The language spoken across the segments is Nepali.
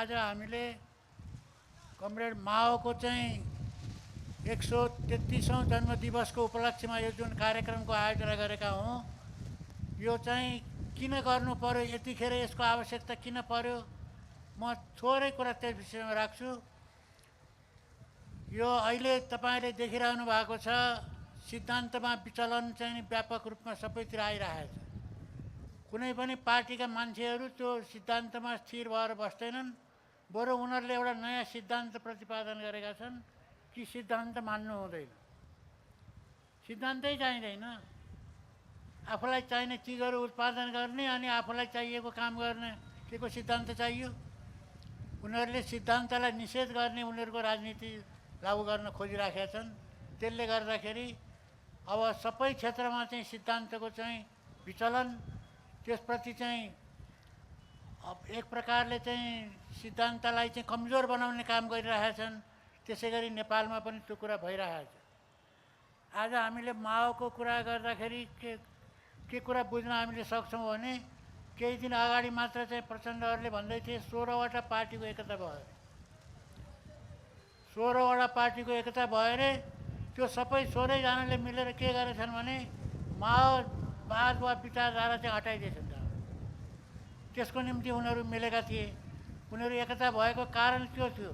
आज हामीले कमरेड माओको चाहिँ 133औं जन्मदिवसको उपलक्ष्यमा यो जुन कार्यक्रमको आयोजना गरेका हौँ, यो चाहिँ किन गर्नु पर्यो, यतिखेर यसको आवश्यकता किन पर्यो, म थोरै कुरा त्यस विषयमा राख्छु। यो अहिले तपाईँले देखिरहनु भएको छ, सिद्धान्तमा विचलन चाहिँ व्यापक रूपमा सबैतिर आइरहेको छ। कुनै पनि पार्टीका मान्छेहरू त्यो सिद्धान्तमा स्थिर भएर बस्दैनन्, बरु उनीहरूले एउटा नयाँ सिद्धान्त प्रतिपादन गरेका छन् कि सिद्धान्त मान्नु हुँदैन, सिद्धान्तै चाहिँदैन, आफूलाई चाहिने चिजहरू उत्पादन गर्ने अनि आफूलाई चाहिएको काम गर्ने के को सिद्धान्त चाहियो। उनीहरूले सिद्धान्तलाई निषेध गर्ने उनीहरूको राजनीति लागू गर्न खोजिराखेका छन्। त्यसले गर्दाखेरि अब सबै क्षेत्रमा चाहिँ सिद्धान्तको चाहिँ विचलन, त्यसप्रति चाहिँ एक प्रकारले चाहिँ सिद्धान्तलाई चाहिँ कमजोर बनाउने काम गरिरहेका छन्। त्यसै गरी नेपालमा पनि त्यो कुरा भइरहेको छ। आज हामीले माओको कुरा गर्दाखेरि के कुरा बुझ्न हामीले सक्छौँ भने, केही दिन अगाडि मात्र चाहिँ प्रचण्डहरूले भन्दै थिए 16वटा पार्टीको एकता भयो, 16वटा पार्टीको एकता भयो अरे। त्यो सबै 16जनाले मिलेर के गरेछन् भने माओवाद वा विचारधारा चाहिँ हटाइदिएछन्। त्यसको निम्ति उनीहरू मिलेका थिए। उनीहरू एकता भएको कारण के थियो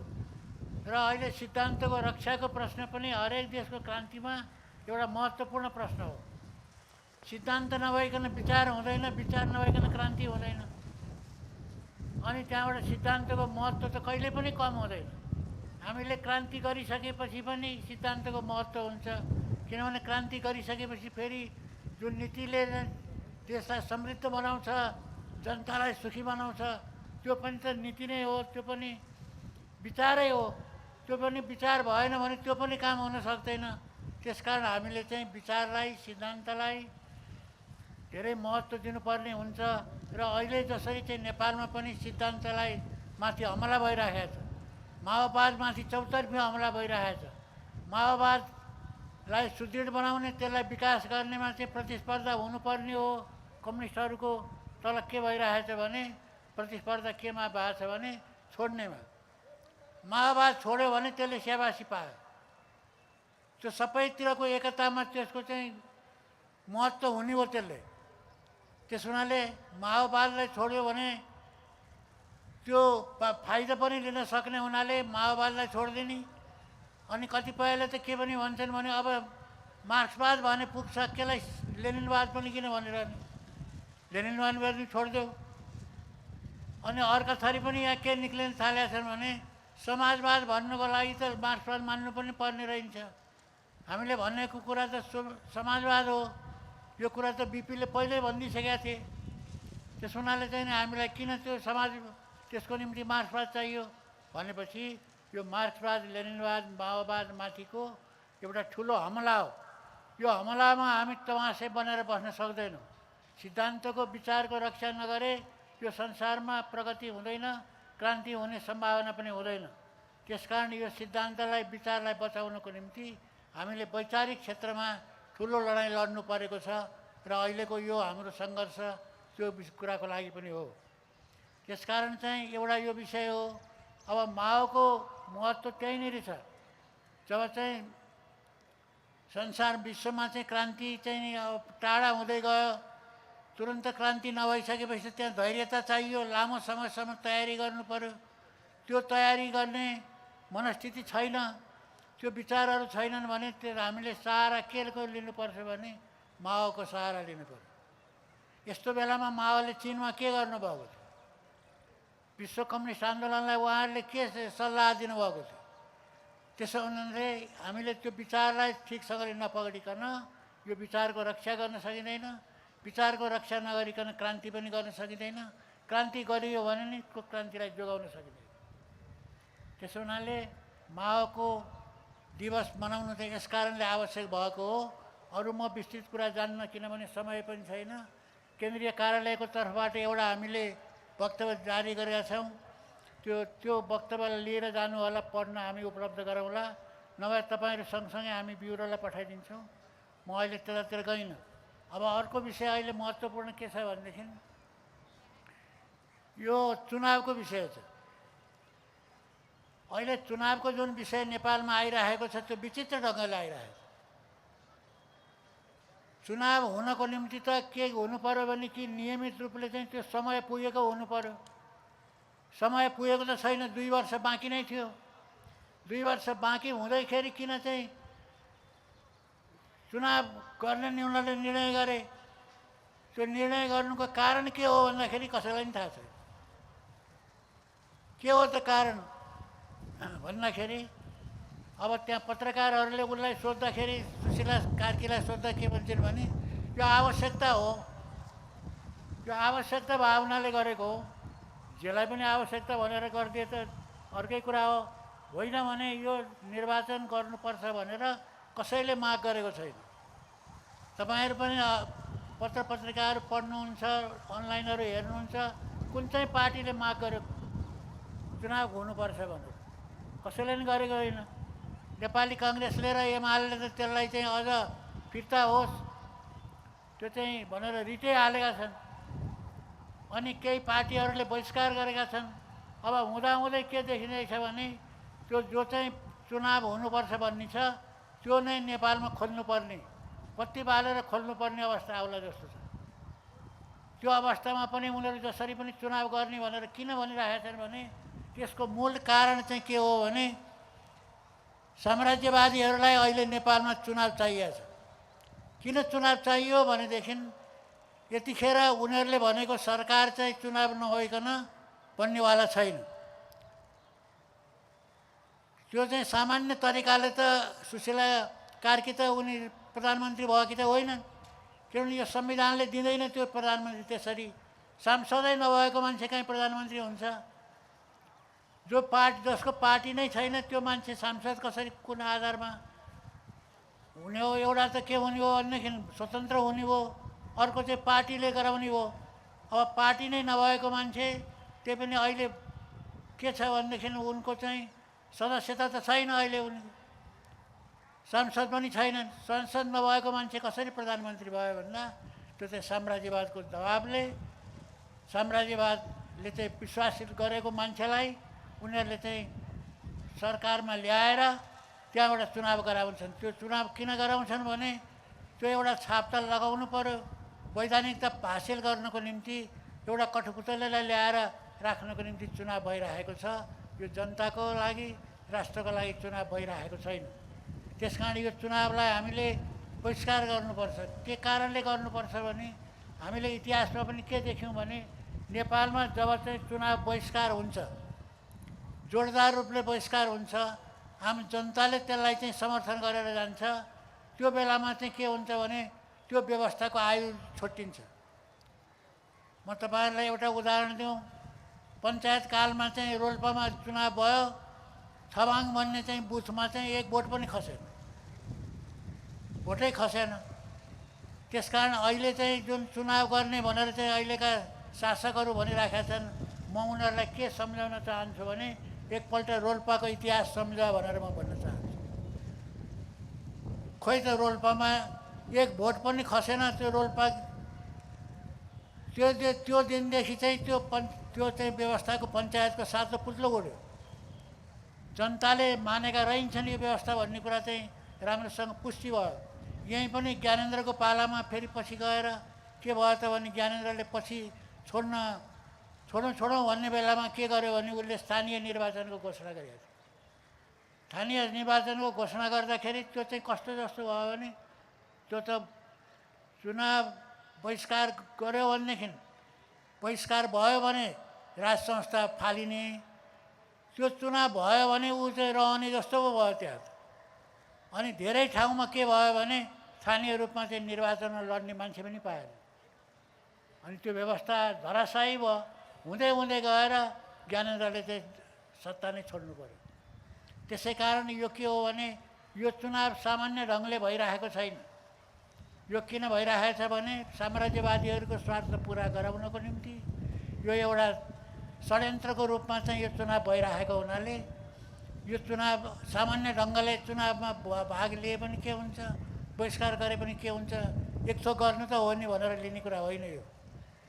र अहिले सिद्धान्तको रक्षाको प्रश्न पनि हरेक देशको क्रान्तिमा एउटा महत्त्वपूर्ण प्रश्न हो। सिद्धान्त नभइकन विचार हुँदैन, विचार नभइकन क्रान्ति हुँदैन। अनि त्यहाँबाट सिद्धान्तको महत्त्व त कहिले पनि कम हुँदैन। हामीले क्रान्ति गरिसकेपछि पनि सिद्धान्तको महत्त्व हुन्छ, किनभने क्रान्ति गरिसकेपछि फेरि जुन नीतिले देशलाई समृद्ध बनाउँछ, जनतालाई सुखी बनाउँछ, त्यो पनि त नीति नै हो, त्यो पनि विचारै हो। त्यो पनि विचार भएन भने त्यो पनि काम हुन सक्दैन। त्यसकारण हामीले चाहिँ विचारलाई, सिद्धान्तलाई धेरै महत्त्व दिनुपर्ने हुन्छ। र अहिले जसरी चाहिँ नेपालमा पनि सिद्धान्तलाई माथि हमला भइरहेको छ, माओवादमाथि चौतर्फी हमला भइरहेको छ। माओवादलाई सुदृढ बनाउने, त्यसलाई विकास गर्नेमा चाहिँ प्रतिस्पर्धा हुनुपर्ने हो कम्युनिस्टहरूको। तल के भइरहेछ भने प्रतिस्पर्धा केमा भएको छ भने छोड्नेमा। माओवाद छोड्यो भने त्यसले स्याबासी पायो। त्यो सबैतिरको एकतामा त्यसको चाहिँ महत्त्व हुने हो त्यसले। त्यस हुनाले माओवादलाई छोड्यो भने त्यो फाइदा पनि लिन सक्ने हुनाले माओवादलाई छोडिदिने। अनि कतिपयले त के पनि भन्छन् भने अब मार्क्सवाद भने पुग्छ, केलाई लेनिनवाद पनि किन भनिरहने, लेनिनवाद पनि छोडिदेऊ। अनि अर्का थरी पनि यहाँ के निक्लिन थालेका छन् भने समाजवाद भन्नुको लागि त मार्क्सवाद मान्नु पनि पर्ने रहन्छ। हामीले भनेको कुरा त समाजवाद हो। यो कुरा त बिपीले पहिल्यै भनिदिइसकेका थिए। त्यस हुनाले चाहिँ हामीलाई किन त्यो त्यसको निम्ति मार्क्सवाद चाहियो भनेपछि यो मार्क्सवाद, लेनिनवाद, माओवादमाथिको एउटा ठुलो हमला हो। यो हमलामा हामी तमासे बनेर बस्न सक्दैनौँ। सिद्धान्तको विचारको रक्षा नगरे यो संसारमा प्रगति हुँदैन, क्रान्ति हुने सम्भावना पनि हुँदैन। त्यसकारण यो सिद्धान्तलाई, विचारलाई बचाउनको निम्ति हामीले वैचारिक क्षेत्रमा ठुलो लडाइँ लड्नु परेको छ। र अहिलेको यो हाम्रो सङ्घर्ष त्यो कुराको लागि पनि हो। त्यसकारण चाहिँ एउटा यो विषय हो। अब माओको महत्त्व त्यहीँनिर छ। जब चाहिँ संसार विश्वमा चाहिँ क्रान्ति चाहिँ अब टाढा हुँदै गयो, तुरन्त क्रान्ति नभइसकेपछि त्यहाँ धैर्यता चाहियो, लामो समयसम्म तयारी गर्नु पर्यो। त्यो तयारी गर्ने मनस्थिति छैन, त्यो विचारहरू छैनन् भने त्यो हामीले सहारा केको लिनुपर्छ भने माओको सहारा लिनु पर्यो। यस्तो बेलामा माओले चिनमा के गर्नुभएको थियो, विश्व कम्युनिस्ट आन्दोलनलाई उहाँहरूले के सल्लाह दिनुभएको थियो। त्यसो हुनाले हामीले त्यो विचारलाई ठिकसँगले नपक्रिकन यो विचारको रक्षा गर्न सकिँदैन। विचारको रक्षा नगरिकन क्रान्ति पनि गर्न सकिँदैन। क्रान्ति गरियो भने नि त्यो क्रान्तिलाई जोगाउन सकिँदैन। त्यसो हुनाले माओको दिवस मनाउनु चाहिँ यस कारणले आवश्यक भएको हो। अरू म विस्तृत कुरा जान्न, किनभने समय पनि छैन। केन्द्रीय कार्यालयको तर्फबाट एउटा हामीले वक्तव्य जारी गरेका छौँ। त्यो वक्तव्यलाई लिएर जानु होला, पढ्न हामी उपलब्ध गरौँला। नभए तपाईँहरू सँगसँगै हामी ब्युरोलाई पठाइदिन्छौँ। म अहिले त्यतातिर गइनँ। अब अर्को विषय अहिले महत्त्वपूर्ण के छ भनेदेखि यो चुनावको विषय छ। अहिले चुनावको जुन विषय नेपालमा आइरहेको छ त्यो विचित्र ढङ्गले आइरहेको छ। चुनाव हुनको निम्ति त के हुनु पर्यो भने कि नियमित रूपले चाहिँ त्यो समय पुगेको हुनु पर्यो। समय पुगेको त छैन, 2 वर्ष बाँकी नै थियो। 2 वर्ष बाँकी हुँदैखेरि किन चाहिँ चुनाव गर्ने उनीहरूले निर्णय गरे? त्यो निर्णय गर्नुको कारण के हो भन्दाखेरि कसैलाई पनि थाहा छैन। के हो त कारण भन्दाखेरि अब त्यहाँ पत्रकारहरूले उसलाई सोद्धाखेरि, सुशीला कार्कीलाई सोद्धा के भन्छन् भने यो आवश्यकता हो, यो आवश्यकता भावनाले गरेको हो। जसलाई पनि आवश्यकता भनेर गरिदिए त अर्कै कुरा हो। होइन भने यो निर्वाचन गर्नुपर्छ भनेर कसैले माग गरेको छैन। तपाईँहरू पनि पत्र पत्रिकाहरू पढ्नुहुन्छ, अनलाइनहरू हेर्नुहुन्छ, कुन चाहिँ पार्टीले माग गर्यो चुनाव हुनुपर्छ भनेर? कसैले पनि गरेको होइन। नेपाली काङ्ग्रेसले र एमाले त त्यसलाई चाहिँ अझ फिर्ता होस् त्यो चाहिँ भनेर रिटै हालेका छन्। अनि केही पार्टीहरूले बहिष्कार गरेका छन्। अब हुँदाहुँदै के देखिँदैछ भने त्यो जो चाहिँ चुनाव हुनुपर्छ भन्ने छ त्यो नै नेपालमा खोल्नुपर्ने, बत्ती बालेर खोल्नुपर्ने अवस्था आउला जस्तो छ। त्यो अवस्थामा पनि उनीहरू जसरी पनि चुनाव गर्ने भनेर किन भनिरहेका छन् भने त्यसको मूल कारण चाहिँ के हो भने साम्राज्यवादीहरूलाई अहिले नेपालमा चुनाव चाहिएको छ। किन चुनाव चाहियो भनेदेखि यतिखेर उनीहरूले भनेको सरकार चाहिँ चुनाव नहोइकन बन्नेवाला छैन। त्यो चाहिँ सामान्य तरिकाले त सुशीला कार्की त उनी प्रधानमन्त्री भएकी त होइनन्, किनभने यो संविधानले दिँदैन त्यो प्रधानमन्त्री त्यसरी। सांसदै नभएको मान्छे कहीँ प्रधानमन्त्री हुन्छ? जसको पार्टी नै छैन त्यो मान्छे सांसद कसरी, कुन आधारमा हुने हो? एउटा त के हुने हो भनेदेखि स्वतन्त्र हुने हो, अर्को चाहिँ पार्टीले गराउने हो। अब पार्टी नै नभएको मान्छे, त्यही पनि अहिले के छ भनेदेखि उनको चाहिँ सदस्यता त छैन। अहिले उनी सांसद पनि छैनन्। सांसद नभएको मान्छे कसरी प्रधानमन्त्री भयो भन्दा त्यो चाहिँ साम्राज्यवादको दबाबले, साम्राज्यवादले चाहिँ विश्वासित गरेको मान्छेलाई उनीहरूले चाहिँ सरकारमा ल्याएर त्यहाँबाट चुनाव गराउँछन्। त्यो चुनाव किन गराउँछन् भने त्यो एउटा छाप त लगाउनु पर्यो, वैधानिकता हासिल गर्नको निम्ति एउटा कठपुतलीलाई ल्याएर राख्नको निम्ति चुनाव भइरहेको छ। यो जनताको लागि, राष्ट्रको लागि चुनाव भइरहेको छैन। त्यस कारण यो चुनावलाई हामीले बहिष्कार गर्नुपर्छ। के कारणले गर्नुपर्छ भने हामीले इतिहासमा पनि के देख्यौँ भने नेपालमा जब चाहिँ चुनाव बहिष्कार हुन्छ, जोडदार रूपले बहिष्कार हुन्छ, आम जनताले त्यसलाई चाहिँ समर्थन गरेर जान्छ, त्यो बेलामा चाहिँ के हुन्छ भने त्यो व्यवस्थाको आयु छुट्टिन्छ। म तपाईँहरूलाई एउटा उदाहरण दिउँ। पञ्चायत कालमा चाहिँ रोल्पामा चुनाव भयो, छबाङ भन्ने चाहिँ बुथमा चाहिँ 1 भोट पनि खसेन, भोटै खसेन। त्यसकारण अहिले चाहिँ जुन चुनाव गर्ने भनेर चाहिँ अहिलेका शासकहरू भनिराखेका छन्, म उनीहरूलाई के सम्झाउन चाहन्छु भने एकपल्ट रोल्पाको इतिहास सम्झ भनेर म भन्न चाहन्छु। खोइ त रोल्पामा 1 भोट पनि खसेन। त्यो रोल्पा त्यो दिनदेखि चाहिँ त्यो चाहिँ व्यवस्थाको पञ्चायतको सातो पुत्लो उड्यो। जनताले मानेका रहन्छन् यो व्यवस्था भन्ने कुरा चाहिँ राम्रोसँग पुष्टि भयो। यहीँ पनि ज्ञानेन्द्रको पालामा फेरि पछि गएर के भयो त भने ज्ञानेन्द्रले पछि छोडौँ भन्ने बेलामा के गर्यो भने उसले स्थानीय निर्वाचनको घोषणा गरेको थियो। स्थानीय निर्वाचनको घोषणा गर्दाखेरि त्यो चाहिँ कस्तो जस्तो भयो भने त्यो त चुनाव बहिष्कार गर्यो भनेदेखि बहिष्कार भयो भने राज संस्था फालिने, त्यो चुनाव भयो भने ऊ चाहिँ रहने जस्तो पो भयो त्यहाँ। अनि धेरै ठाउँमा के भयो भने स्थानीय रूपमा चाहिँ निर्वाचनमा लड्ने मान्छे पनि पाएन। अनि त्यो व्यवस्था धराशायी भयो। हुँदै हुँदै गएर ज्ञानेन्द्रले चाहिँ सत्ता नै छोड्नु पर्यो। त्यसै कारण यो के हो भने यो चुनाव सामान्य ढङ्गले भइरहेको छैन। यो किन भइरहेछ भने साम्राज्यवादीहरूको स्वार्थ पुरा गराउनको निम्ति यो एउटा षड्यन्त्रको रूपमा चाहिँ यो चुनाव भइरहेको हुनाले यो चुनाव सामान्य ढङ्गले चुनावमा भाग लिए पनि के हुन्छ, बहिष्कार गरे पनि के हुन्छ, एक थोक गर्नु त हो नि भनेर लिने कुरा होइन यो।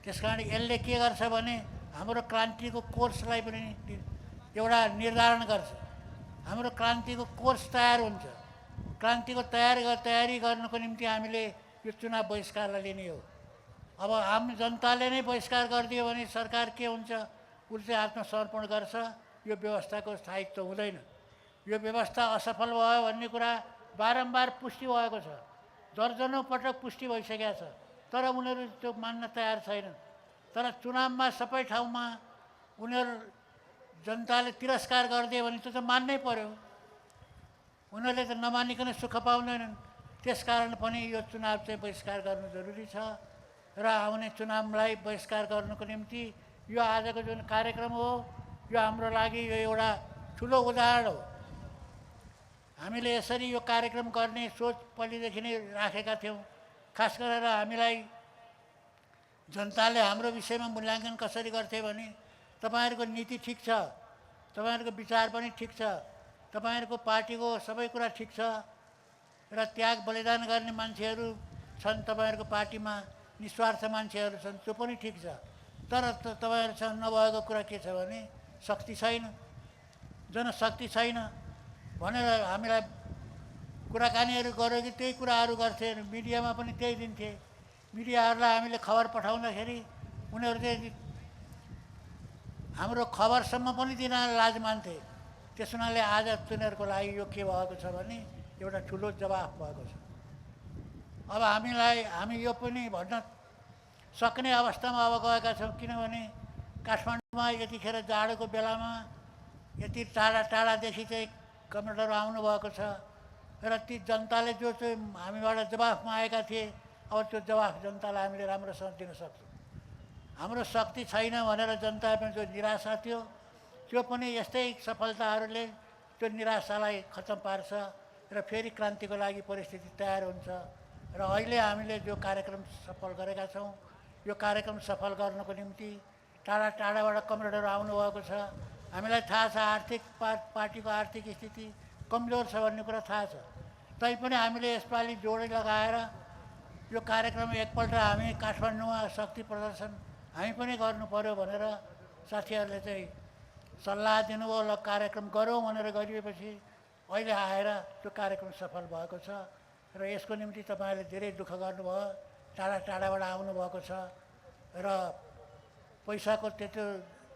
त्यसकारण यसले के गर्छ भने हाम्रो क्रान्तिको कोर्सलाई पनि एउटा निर्धारण गर्छ। हाम्रो क्रान्तिको कोर्स तयार हुन्छ। क्रान्तिको तयारी गर्नको निम्ति हामीले यो चुनाव बहिष्कारलाई लिने हो। अब आम जनताले नै बहिष्कार गरिदियो भने सरकार के हुन्छ? उसले आत्मसमर्पण गर्छ। यो व्यवस्थाको स्थायित्व हुँदैन। यो व्यवस्था असफल भयो भन्ने कुरा बारम्बार पुष्टि भएको छ। दर्जनौँ पटक पुष्टि भइसकेको छ। तर उनीहरू त्यो मान्न तयार छैनन्। तर चुनावमा सबै ठाउँमा उनीहरू जनताले तिरस्कार गरिदियो भने त्यो त मान्नै पर्यो। उनीहरूले त नमानिकन सुख पाउँदैनन्। त्यसकारण पनि यो चुनाव चाहिँ बहिष्कार गर्नु जरुरी छ र आउने चुनावलाई बहिष्कार गर्नुको निम्ति यो आजको जुन कार्यक्रम हो यो हाम्रो लागि यो एउटा ठुलो उदाहरण हो। हामीले यसरी यो कार्यक्रम गर्ने सोच पहिलेदेखि नै राखेका थियौँ। खास गरेर हामीलाई जनताले हाम्रो विषयमा मूल्याङ्कन कसरी गर्थे भने तपाईहरुको नीति ठिक छ, तपाईहरुको विचार पनि ठिक छ, तपाईहरुको पार्टीको सबै कुरा ठिक छ र त्याग बलिदान गर्ने मान्छेहरू छन् तपाईहरुको पार्टीमा, निस्वार्थ मान्छेहरू छन्, त्यो पनि ठिक छ। तर तपाईहरुसँग नभएको कुरा के छ भने शक्ति छैन, जनशक्ति छैन भनेर हामीलाई कुराकानीहरू गर्यो कि त्यही कुराहरू गर्थे। मिडियामा पनि त्यही दिन्थे। मिडियाहरूलाई हामीले खबर पठाउँदाखेरि उनीहरू चाहिँ हाम्रो खबरसम्म पनि दिन लाज मान्थे। त्यस हुनाले आज तिनीहरूको लागि यो के भएको छ भने एउटा ठुलो जवाफ भएको छ। अब हामी यो पनि भन्न सक्ने अवस्थामा अब गएका छौँ, किनभने काठमाडौँमा यतिखेर जाडोको बेलामा यति टाढा टाढादेखि चाहिँ कमेन्टहरू आउनुभएको छ र ती जनताले जो चाहिँ हामीबाट जवाफ मागेका थिए अब त्यो जवाफ जनतालाई हामीले राम्रोसँग दिन सक्छौँ। हाम्रो शक्ति छैन भनेर जनतामा जो निराशा थियो त्यो पनि यस्तै सफलताहरूले त्यो निराशालाई खत्तम पार्छ र फेरि क्रान्तिको लागि परिस्थिति तयार हुन्छ। र अहिले हामीले जो कार्यक्रम सफल गरेका छौँ यो कार्यक्रम सफल गर्नको निम्ति टाढा टाढाबाट कमरेडहरू आउनुभएको छ। हामीलाई थाहा छ आर्थिक पार्टीको आर्थिक स्थिति कमजोर छ भन्ने कुरा थाहा छ। तैपनि हामीले यसपालि जोडी लगाएर यो कार्यक्रम एकपल्ट हामी काठमाडौँमा शक्ति प्रदर्शन हामी पनि गर्नु पर्यो भनेर साथीहरूले चाहिँ सल्लाह दिनुभयो। ल कार्यक्रम गरौँ भनेर गरिएपछि अहिले आएर त्यो कार्यक्रम सफल भएको छ र यसको निम्ति तपाईँहरूले धेरै दुःख गर्नुभयो, टाढा टाढाबाट आउनुभएको छ र पैसाको त्यत्रो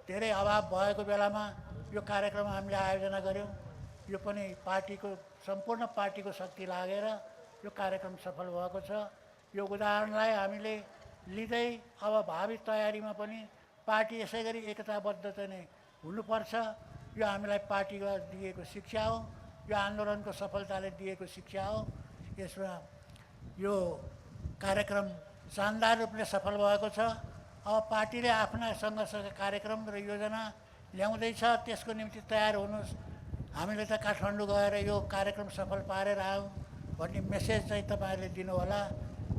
धेरै अभाव भएको बेलामा यो कार्यक्रम हामीले आयोजना गऱ्यौँ। यो पनि पार्टीको सम्पूर्ण पार्टीको शक्ति लागेर यो कार्यक्रम सफल भएको छ। यो उदाहरणलाई हामीले लिँदै अब भावी तयारीमा पनि पार्टी यसै गरी एकताबद्ध चाहिँ नै हुनुपर्छ। यो हामीलाई पार्टीले दिएको शिक्षा हो, यो आन्दोलनको सफलताले दिएको शिक्षा हो। यसमा यो कार्यक्रम शानदार रूपले सफल भएको छ। अब पार्टीले आफ्ना सङ्घर्षका कार्यक्रम र योजना ल्याउँदैछ, त्यसको निम्ति तयार हुनुहोस्। हामीले त काठमाडौँ गएर यो कार्यक्रम सफल पारेर आयौँ भन्ने मेसेज चाहिँ तपाईँहरूले दिनुहोला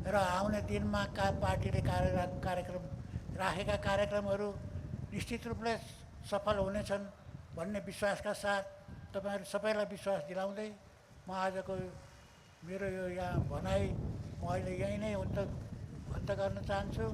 र आउने दिनमा पार्टीले कार्यक्रम राखेका कार्यक्रमहरू निश्चित रूपले सफल हुनेछन् भन्ने विश्वासका साथ तपाईँहरू सबैलाई विश्वास दिलाउँदै म आजको मेरो यो यहाँ भनाइ म अहिले यहीँ नै अन्त गर्न चाहन्छु।